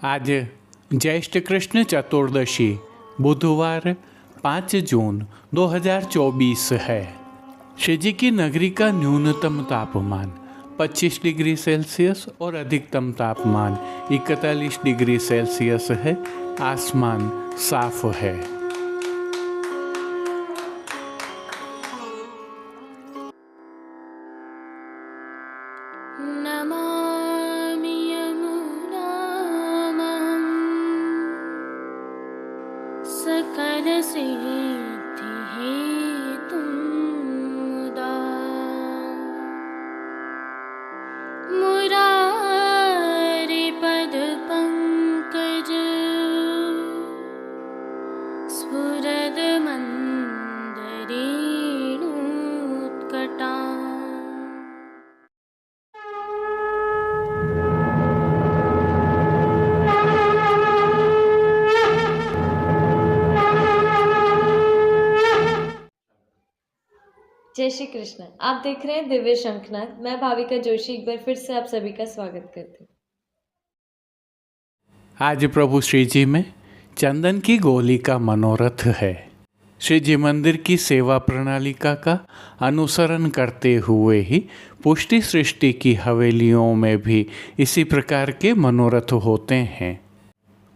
आज ज्येष्ठ कृष्ण चतुर्दशी बुधवार 5 जून 2024 है। श्री जी की नगरी का न्यूनतम तापमान 25 डिग्री सेल्सियस और अधिकतम तापमान 41 डिग्री सेल्सियस है। आसमान साफ है। नमामि यमुनां सकलसिद्धिहेतुं मुदा मुरारिपदपङ्कज स्फुरदमन्दरेणुत्कटा। जय श्री कृष्ण। आप देख रहे हैं दिव्य शंखनाद। मैं भाविका जोशी एक बार फिर से आप सभी का स्वागत करती हूँ। आज प्रभु श्री जी में चंदन की गोली का मनोरथ है। श्री जी मंदिर की सेवा प्रणालिका का अनुसरण करते हुए ही पुष्टि सृष्टि की हवेलियों में भी इसी प्रकार के मनोरथ होते हैं।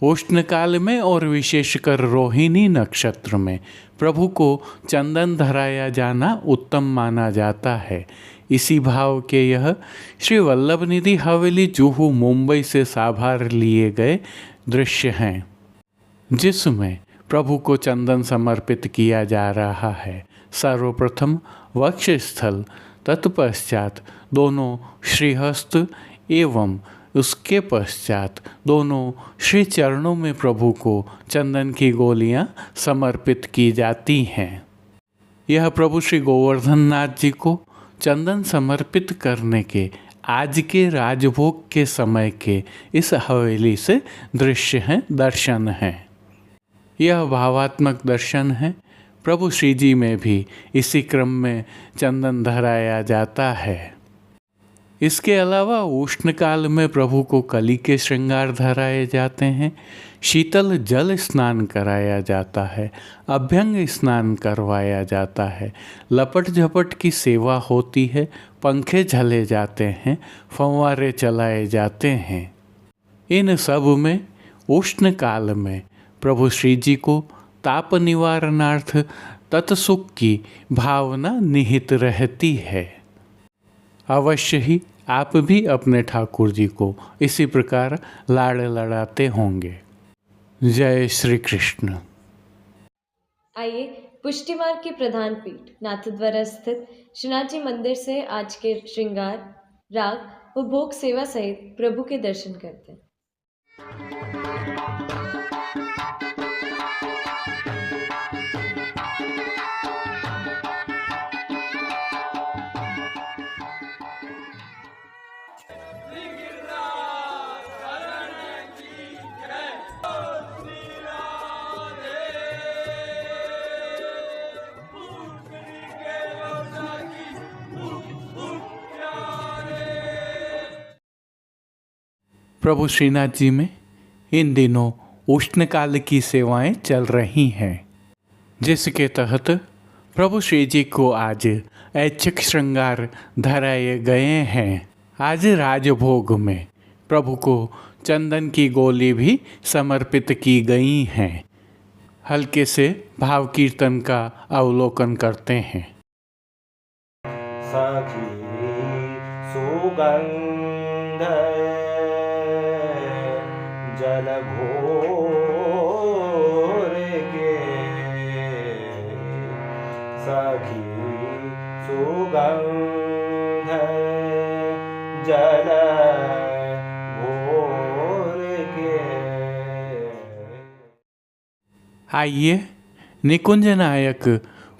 उष्णकाल में और विशेषकर रोहिणी नक्षत्र में प्रभु को चंदन धराया जाना उत्तम माना जाता है। इसी भाव के यह श्री वल्लभ निधि हवेली जुहू मुंबई से साभार लिए गए दृश्य हैं, जिसमें प्रभु को चंदन समर्पित किया जा रहा है। सर्वप्रथम वक्षस्थल, तत्पश्चात दोनों श्रीहस्त एवं उसके पश्चात दोनों श्री चरणों में प्रभु को चंदन की गोलियां समर्पित की जाती हैं। यह प्रभु श्री गोवर्धन नाथ जी को चंदन समर्पित करने के आज के राजभोग के समय के इस हवेली से दर्शन हैं। यह भावात्मक दर्शन है। प्रभु श्री जी में भी इसी क्रम में चंदन धराया जाता है। इसके अलावा उष्णकाल में प्रभु को कली के श्रृंगार धराए जाते हैं, शीतल जल स्नान कराया जाता है, अभ्यंग स्नान करवाया जाता है, लपट झपट की सेवा होती है, पंखे झले जाते हैं, फव्वारे चलाए जाते हैं। इन सब में उष्णकाल में प्रभु श्री जी को ताप निवारणार्थ तत्सुख की भावना निहित रहती है। अवश्य ही आप भी अपने ठाकुर जी को इसी प्रकार लाड़ लड़ाते होंगे। जय श्री कृष्ण। आइए पुष्टि मार्ग के प्रधान पीठ नाथद्वारा स्थित श्रीनाथ जी मंदिर से आज के श्रृंगार, राग व भोग सेवा सहित प्रभु के दर्शन करते हैं। प्रभु श्रीनाथ जी में इन दिनों उष्णकाल की सेवाएं चल रही हैं, जिसके तहत प्रभु श्री जी को आज ऐच्छिक श्रृंगार धराए गए हैं। आज राजभोग में प्रभु को चंदन की गोली भी समर्पित की गई हैं। हल्के से भाव कीर्तन का अवलोकन करते हैं। सखी सुगंध जल घोर के, सखी सुगंध जल घोर के। आइए निकुंज नायक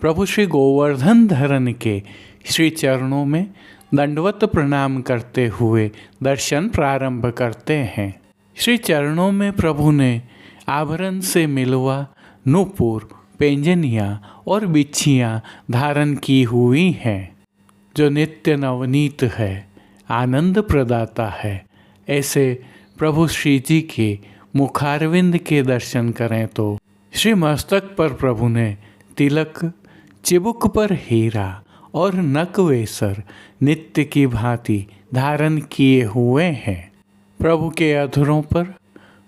प्रभु श्री गोवर्धन धरन के श्री चरणों में दंडवत प्रणाम करते हुए दर्शन प्रारंभ करते हैं। श्री चरणों में प्रभु ने आभरण से मिलवा नूपुर, पेंजनियाँ और बिच्छियाँ धारण की हुई हैं, जो नित्य नवनीत है, आनंद प्रदाता है। ऐसे प्रभु श्री जी के मुखारविंद के दर्शन करें तो श्री मस्तक पर प्रभु ने तिलक, चिबुक पर हीरा और नकवेसर नित्य की भांति धारण किए हुए हैं। प्रभु के अधरों पर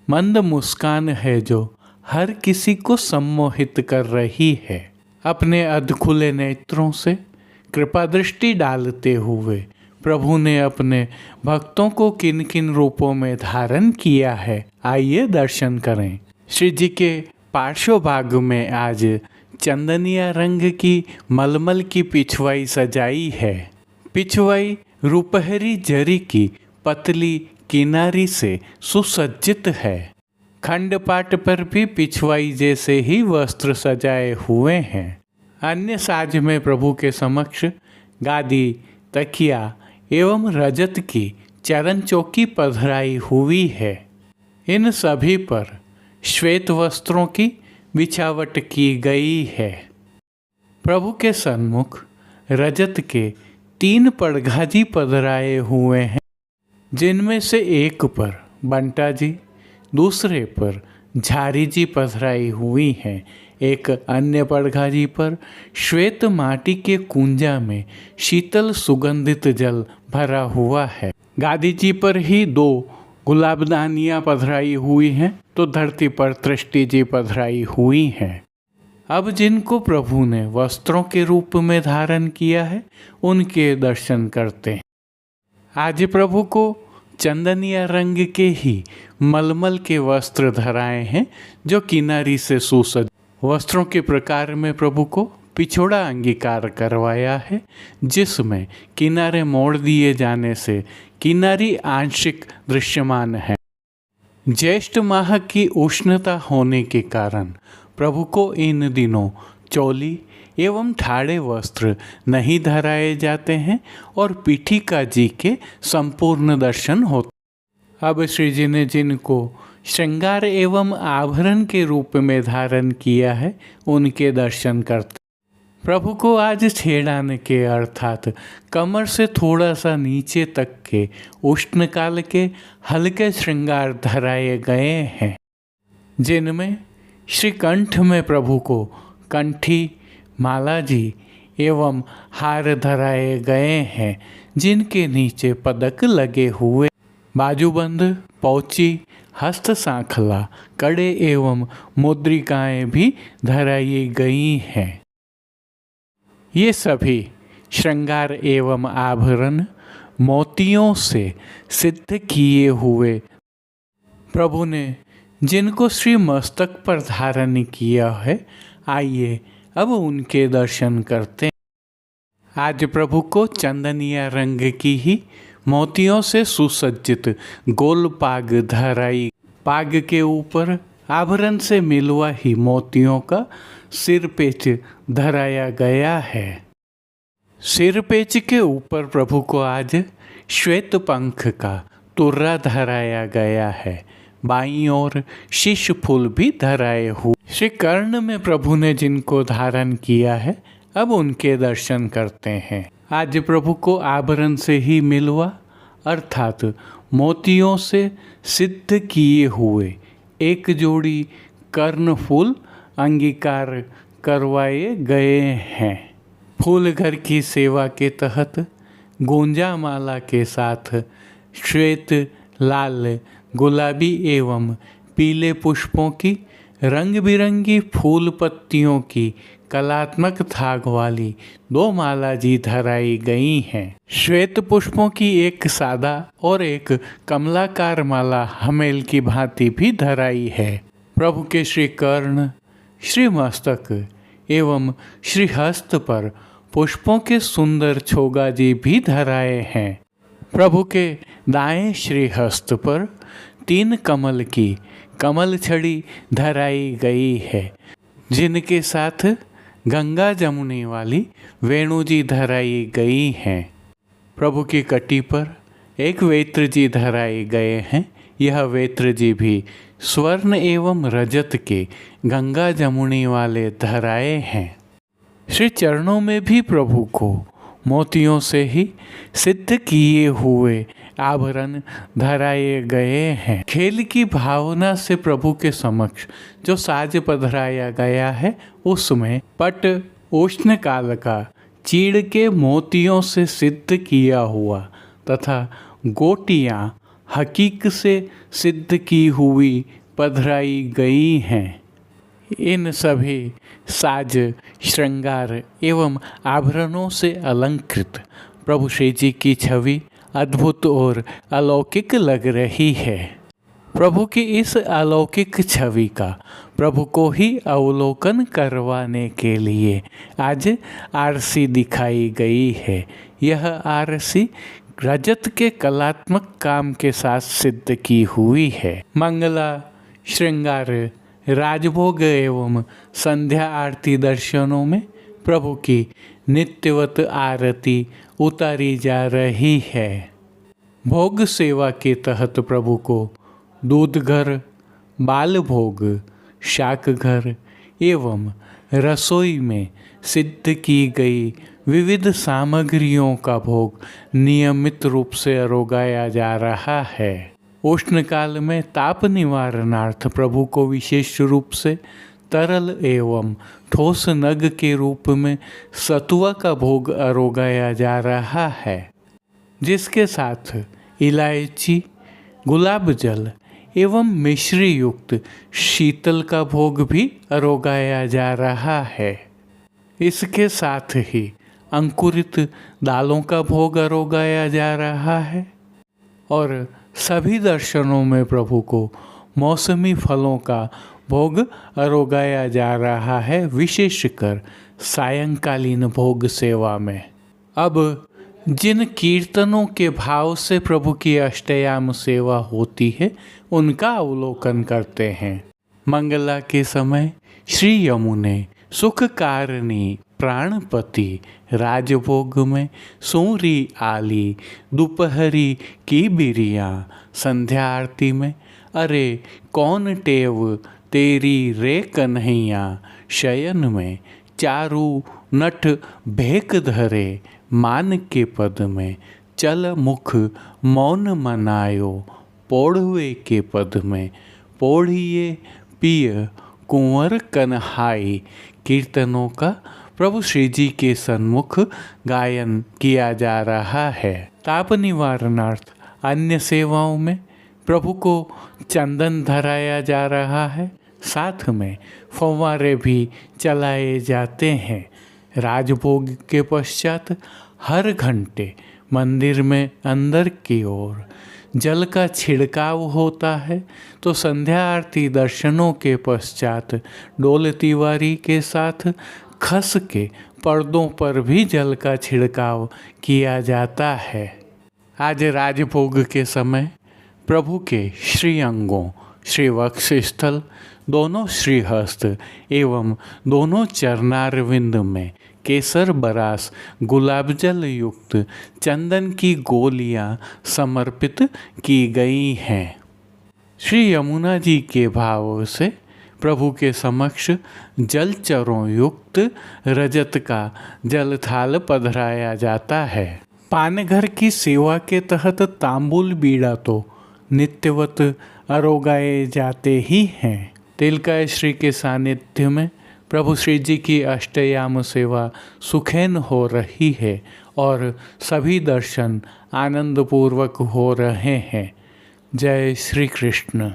मंद मुस्कान है जो हर किसी को सम्मोहित कर रही है। अपने अधखुले नेत्रों से कृपा दृष्टि डालते हुए प्रभु ने अपने भक्तों को किन किन रूपों में धारण किया है, आइए दर्शन करें। श्री जी के पार्श्व भाग में आज चंदनिया रंग की मलमल की पिछवाई सजाई है। पिछवाई रुपहरी जरी की पतली किनारी से सुसज्जित है। खंडपाट पर भी पिछवाई जैसे ही वस्त्र सजाए हुए हैं। अन्य साज में प्रभु के समक्ष गादी, तकिया एवं रजत की चरण चौकी पधराई हुई है। इन सभी पर श्वेत वस्त्रों की बिछावट की गई है। प्रभु के सन्मुख रजत के 3 पड़घाजी पधराए हुए हैं, जिनमें से एक पर बंटा जी, दूसरे पर झारी जी पधराई हुई हैं। एक अन्य पड़घाजी पर श्वेत माटी के कुंजा में शीतल सुगंधित जल भरा हुआ है। गादी जी पर ही 2 गुलाबदानियाँ पधराई हुई हैं, तो धरती पर तृष्टि जी पधराई हुई हैं। अब जिनको प्रभु ने वस्त्रों के रूप में धारण किया है, उनके दर्शन करते हैं। आज प्रभु को चंदनिया रंग के ही मलमल के वस्त्र धराए हैं, जो किनारी से सुसज्जित। वस्त्रों के प्रकार में प्रभु को पिछोड़ा अंगीकार करवाया है, जिसमें किनारे मोड़ दिए जाने से किनारी आंशिक दृश्यमान है। ज्येष्ठ माह की उष्णता होने के कारण प्रभु को इन दिनों चोली एवं ठाड़े वस्त्र नहीं धराए जाते हैं और पीठिका जी के संपूर्ण दर्शन होते। अब श्री जी ने जिनको श्रृंगार एवं आभरण के रूप में धारण किया है, उनके दर्शन करते। प्रभु को आज छेड़ाने के अर्थात कमर से थोड़ा सा नीचे तक के उष्णकाल के हल्के श्रृंगार धराए गए हैं, जिनमें श्री कंठ में प्रभु को कंठी, माला जी एवं हार धराए गए हैं, जिनके नीचे पदक लगे हुए। बाजूबंद, पौची, हस्त सांखला, कड़े एवं मुद्रिकाएं भी धराई गई हैं। ये सभी श्रृंगार एवं आभरण मोतियों से सिद्ध किए हुए प्रभु ने जिनको श्री मस्तक पर धारण किया है, आइए अब उनके दर्शन करते हैं। आज प्रभु को चंदनिया रंग की ही मोतियों से सुसज्जित गोल पाग धराई। पाग के ऊपर आभरण से मिलवा ही मोतियों का सिरपेच धराया गया है। सिरपेच के ऊपर प्रभु को आज श्वेत पंख का तुर्रा धराया गया है। बाईं ओर शीश फूल भी धराए हुए। श्री कर्ण में प्रभु ने जिनको धारण किया है, अब उनके दर्शन करते हैं। आज प्रभु को आभरण से ही मिलवा अर्थात मोतियों से सिद्ध किए हुए एक जोड़ी कर्णफूल अंगीकार करवाए गए हैं। फूल घर की सेवा के तहत गोंजा माला के साथ श्वेत, लाल, गुलाबी एवं पीले पुष्पों की रंग बिरंगी फूल पत्तियों की कलात्मक थाग वाली 2 माला जी धराई गई हैं। श्वेत पुष्पों की एक सादा और एक कमलाकार माला हमेल की भांति भी धराई है। प्रभु के श्री कर्ण, श्री मस्तक एवं श्री हस्त पर पुष्पों के सुंदर छोगा जी भी धराए हैं। प्रभु के दाएं श्री हस्त पर 3 कमल की कमल छड़ी धराई गई है, जिनके साथ गंगा जमुनी वाली वेणु जी धराई गई हैं। प्रभु की कटी पर एक वेत्र जी धराए गए हैं। यह वेत्र जी भी स्वर्ण एवं रजत के गंगा जमुनी वाले धराए हैं। श्री चरणों में भी प्रभु को मोतियों से ही सिद्ध किए हुए आभरण धराए गए हैं। खेल की भावना से प्रभु के समक्ष जो साज पधराया गया है उसमें पट उष्ण काल का चीड़ के मोतियों से सिद्ध किया हुआ तथा गोटियाँ हकीक से सिद्ध की हुई पधराई गई हैं। इन सभी साज श्रृंगार एवं आभरणों से अलंकृत प्रभु श्री जी की छवि अद्भुत और अलौकिक लग रही है। प्रभु की इस अलौकिक छवि का प्रभु को ही अवलोकन करवाने के लिए आज आरसी दिखाई गई है। यह आरसी रजत के कलात्मक काम के साथ सिद्ध की हुई है। मंगला श्रृंगार राजभोग एवं संध्या आरती दर्शनों में प्रभु की नित्यवत आरती उतारी जा रही है। भोग सेवा के तहत प्रभु को दूध घर, बाल भोग, शाक घर एवं रसोई में सिद्ध की गई विविध सामग्रियों का भोग नियमित रूप से अरोगाया जा रहा है। उष्णकाल में ताप निवारणार्थ प्रभु को विशेष रूप से तरल एवं ठोस नग के रूप में सतुआ का भोग अरोगाया जा रहा है, जिसके साथ इलायची, गुलाब जल एवं मिश्री युक्त शीतल का भोग भी अरोगाया जा रहा है। इसके साथ ही अंकुरित दालों का भोग अरोगाया जा रहा है और सभी दर्शनों में प्रभु को मौसमी फलों का भोग अरोगाया जा रहा है, विशेषकर सायंकालीन भोग सेवा में। अब जिन कीर्तनों के भाव से प्रभु की अष्टयाम सेवा होती है उनका अवलोकन करते हैं। मंगला के समय श्री यमुने सुख कारिणी प्राणपति राजभोग में सूरी आली दोपहरी की बिरिया, संध्या आरती में अरे कौन टेव तेरी रे कन्हैया, शयन में चारू नठ भेक धरे मान के पद में चल मुख मौन मनायो, पोढ़वे के पद में पोढ़िए पिय कुंवर कन्हाई कीर्तनों का प्रभु श्री जी के सन्मुख गायन किया जा रहा है। ताप निवारणार्थ अन्य सेवाओं में प्रभु को चंदन धराया जा रहा है, साथ में फव्वारे भी चलाए जाते हैं। राजभोग के पश्चात हर घंटे मंदिर में अंदर की ओर जल का छिड़काव होता है, तो संध्या आरती दर्शनों के पश्चात डोल तिवारी के साथ खस के पर्दों पर भी जल का छिड़काव किया जाता है। आज राजभोग के समय प्रभु के श्री अंगों, श्री वक्ष स्थल, दोनों श्रीहस्त एवं दोनों चरणारविंद में केसर बरास गुलाब जल युक्त चंदन की गोलियां समर्पित की गई हैं। श्री यमुना जी के भाव से प्रभु के समक्ष जलचरों युक्त रजत का जल थाल पधराया जाता है। पानघर की सेवा के तहत तांबुल बीड़ा तो नित्यवत अरोगाए जाते ही हैं। तिलकाय श्री के सानिध्य में प्रभु श्री जी की अष्टयाम सेवा सुखैन हो रही है और सभी दर्शन आनंदपूर्वक हो रहे हैं। जय श्री कृष्ण।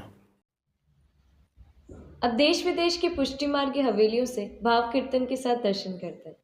अब देश विदेश की पुष्टि मार्ग की हवेलियों से भाव कीर्तन के साथ दर्शन करते हैं।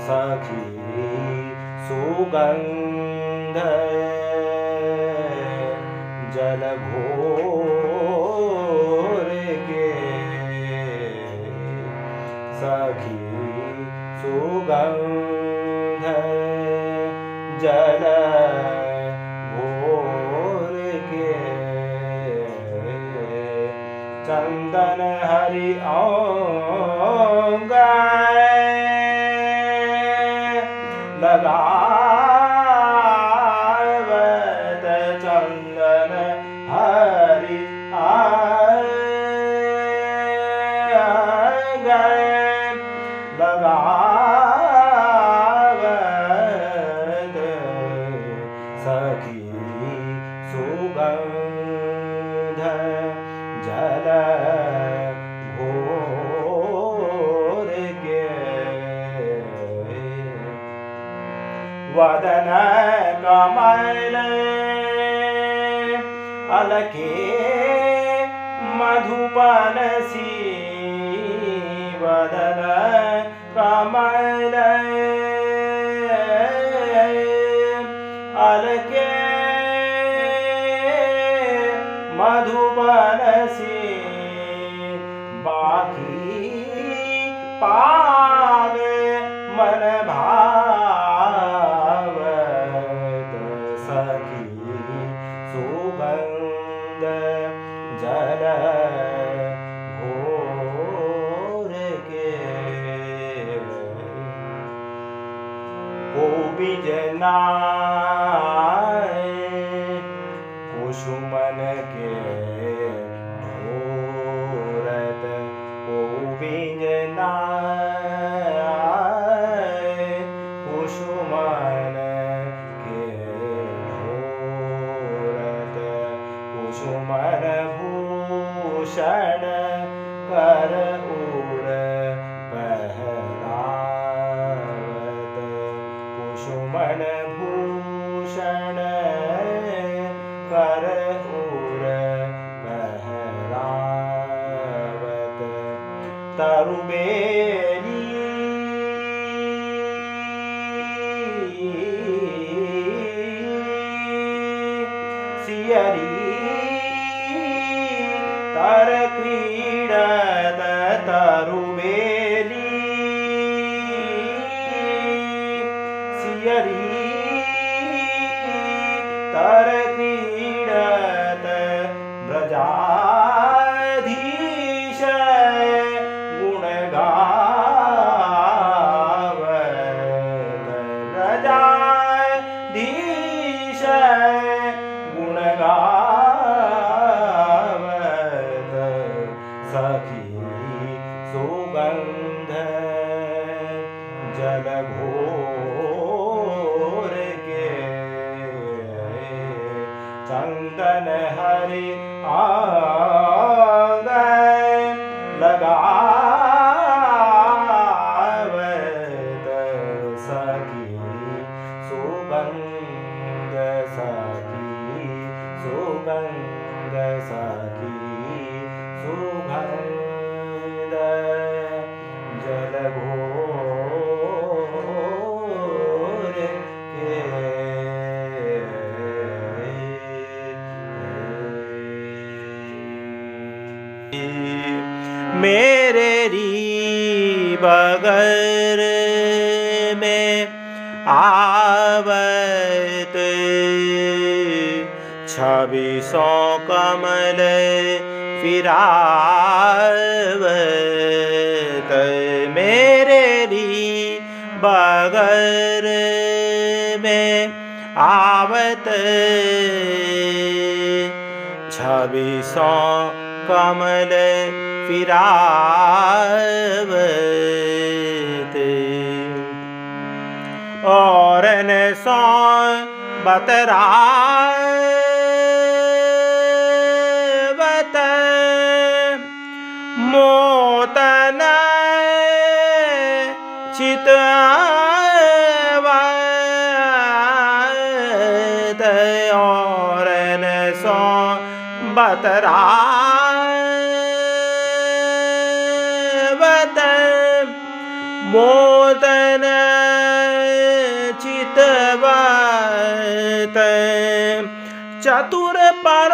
सखी सुगंध जल घोर के सखी सुगंध जल घोर के चंदन हरि लगावत चंदन हरि लगावत सखी सुगंध जल घोर के वदन कमल अलके मधुपन सी वदन कमल अलके मधुपन सी बाकी पावे मन भावत सखी सुगंध जल घोर के को बिजनाए कुसुमन के ढोरत को बिजनाए कुसुमन के ढोरत कुसुमन भूषण कर उड़ पहरावत कुसुमन भूषण कर उड़ पहरावत तरुबेली सियरी तर क्रीडत तरुबेली सियरी तर क्रीडत ब्रजाधीश गुण गावत ब्रजाधीश गुण गावत सखी सुगंध जल घोर के चंदन हरि आंग लगावत सखी सुगंध सखी सुगंध सखी सुगंध जल घोर के री बगर में आवत, छब्बीसों कमल फिरावत, मेरे री बगर में आवत, छब्बीसों कमल फिरावत, और न सौ बतरावत, मोतन चितवत, और न सौ बतरावत, मोतन चितवत, चतुर परोसन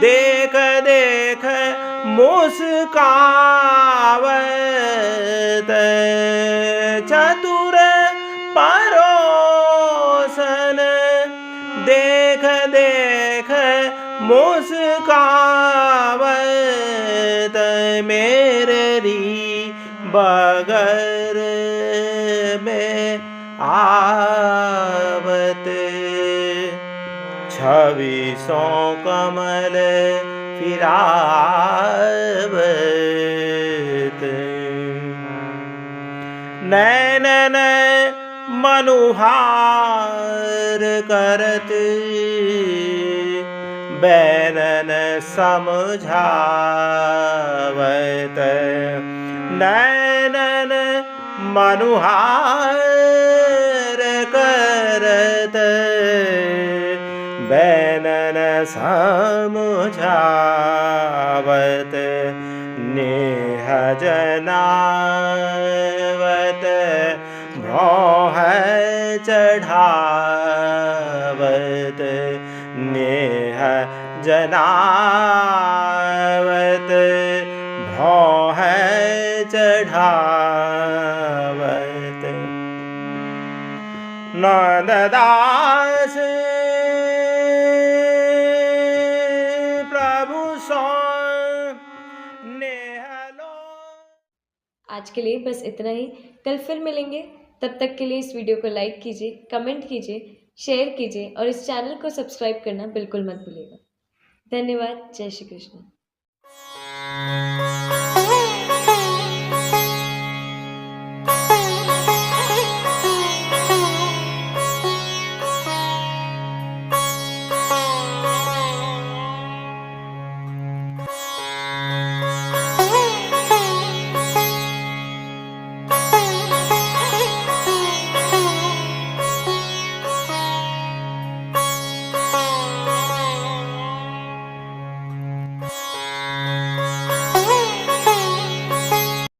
देख देख मुस्कावत, चतुर परोसन देख देख मुस्कावत, मेरे री बगर में आवत, छब्बीसों कमल फिरावत, नैनन मनुहार करत, बैनन समझावत, नैनन मनुहार करत, बैनन समझावत, नेह जनावत, भौह चढ़ावत, नेह जनावत, भौह चढ़ावत, नंददास प्रभु सो नेह लो। आज के लिए बस इतना ही। कल फिर मिलेंगे। तब तक के लिए इस वीडियो को लाइक कीजिए, कमेंट कीजिए, शेयर कीजिए और इस चैनल को सब्सक्राइब करना बिल्कुल मत भूलिएगा। धन्यवाद। जय श्री कृष्ण।